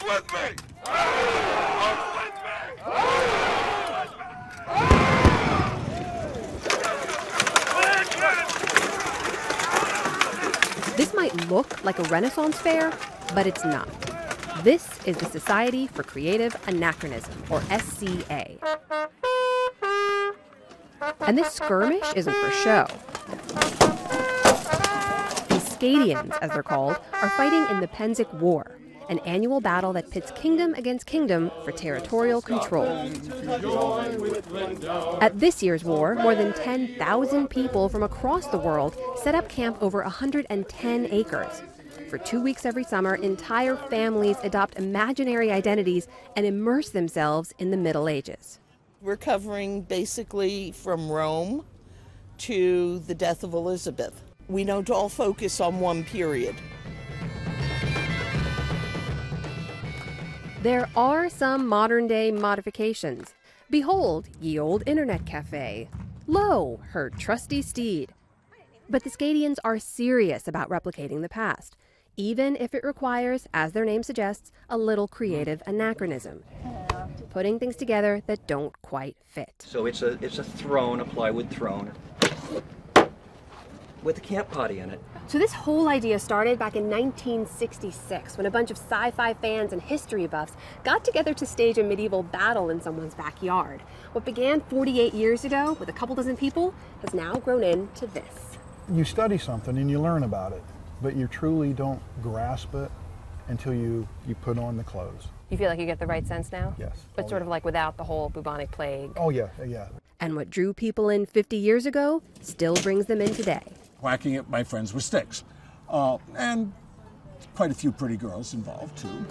with me? Who's with me? This might look like a Renaissance fair, but it's not. This is the Society for Creative Anachronism, or SCA. And this skirmish isn't for show. The Scadians, as they're called, are fighting in the Pennsic War, an annual battle that pits kingdom against kingdom for territorial control. At this year's war, more than 10,000 people from across the world set up camp over 110 acres. For 2 weeks every summer, entire families adopt imaginary identities and immerse themselves in the Middle Ages. We're covering basically from Rome to the death of Elizabeth. We don't all focus on one period. There are some modern-day modifications. Behold, ye old internet cafe. Lo, her trusty steed. But the Scadians are serious about replicating the past, even if it requires, as their name suggests, a little creative anachronism. Putting things together that don't quite fit. So it's a throne, a plywood throne, with a camp potty in it. So this whole idea started back in 1966 when a bunch of sci-fi fans and history buffs got together to stage a medieval battle in someone's backyard. What began 48 years ago with a couple dozen people has now grown into this. You study something and you learn about it, but you truly don't grasp it until you put on the clothes. You feel like you get the right sense now? Yes. But sort of like without the whole bubonic plague. Oh yeah, yeah. And what drew people in 50 years ago still brings them in today. Whacking at my friends with sticks. And quite a few pretty girls involved, too.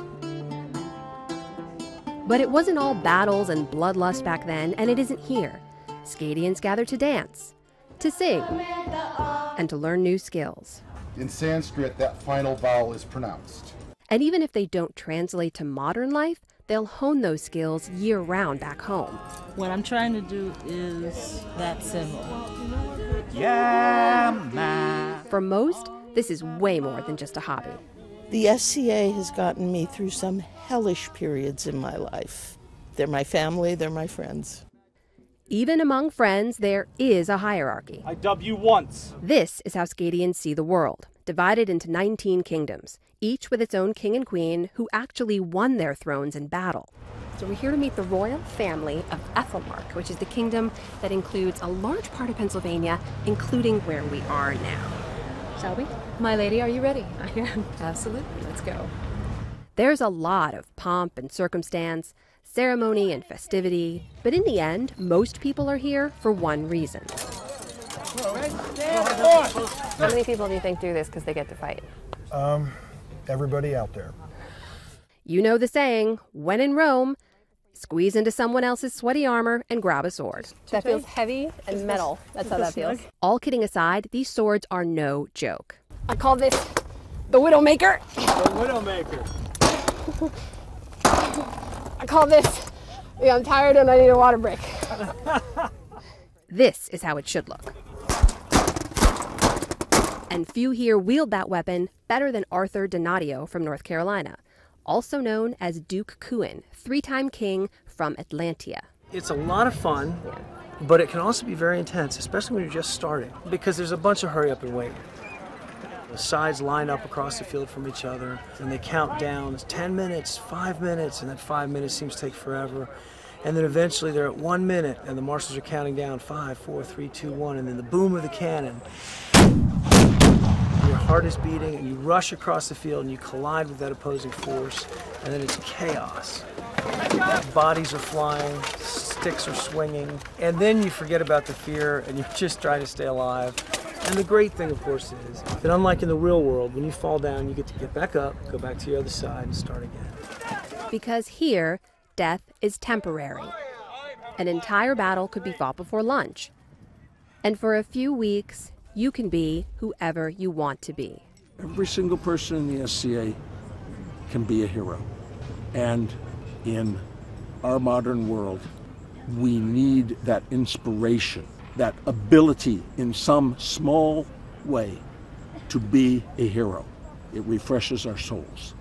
But it wasn't all battles and bloodlust back then, and it isn't here. Scadians gather to dance, to sing, and to learn new skills. In Sanskrit, that final vowel is pronounced. And even if they don't translate to modern life, they'll hone those skills year-round back home. What I'm trying to do is that symbol. Yeah, man. For most, this is way more than just a hobby. The SCA has gotten me through some hellish periods in my life. They're my family, they're my friends. Even among friends, there is a hierarchy. I dub you once. This is how Scadians see the world, divided into 19 kingdoms, each with its own king and queen who actually won their thrones in battle. So we're here to meet the royal family of Ethelmark, which is the kingdom that includes a large part of Pennsylvania, including where we are now. Shall we? My lady, are you ready? I am. Absolutely. Let's go. There's a lot of pomp and circumstance, ceremony and festivity, but in the end, most people are here for one reason. How many people do you think do this because they get to fight? Everybody out there. You know the saying, when in Rome, squeeze into someone else's sweaty armor and grab a sword. That feels heavy and metal. That's how that feels. All kidding aside, these swords are no joke. I call this the Widowmaker. The Widowmaker. I call this the I'm tired and I need a water break. This is how it should look. And few here wield that weapon better than Arthur Donadio from North Carolina, also known as Duke Cuin, three-time king from Atlantia. It's a lot of fun, but it can also be very intense, especially when you're just starting, because there's a bunch of hurry up and wait. The sides line up across the field from each other, and they count down. It's 10 minutes, 5 minutes, and that 5 minutes seems to take forever. And then eventually they're at 1 minute, and the marshals are counting down 5, 4, 3, 2, 1, and then the boom of the cannon. Your heart is beating, and you rush across the field, and you collide with that opposing force, and then it's chaos. Bodies are flying, sticks are swinging, and then you forget about the fear, and you're just trying to stay alive. And the great thing, of course, is that unlike in the real world, when you fall down, you get to get back up, go back to your other side, and start again. Because here, death is temporary. An entire battle could be fought before lunch. And for a few weeks, you can be whoever you want to be. Every single person in the SCA can be a hero. And in our modern world, we need that inspiration, that ability in some small way to be a hero. It refreshes our souls.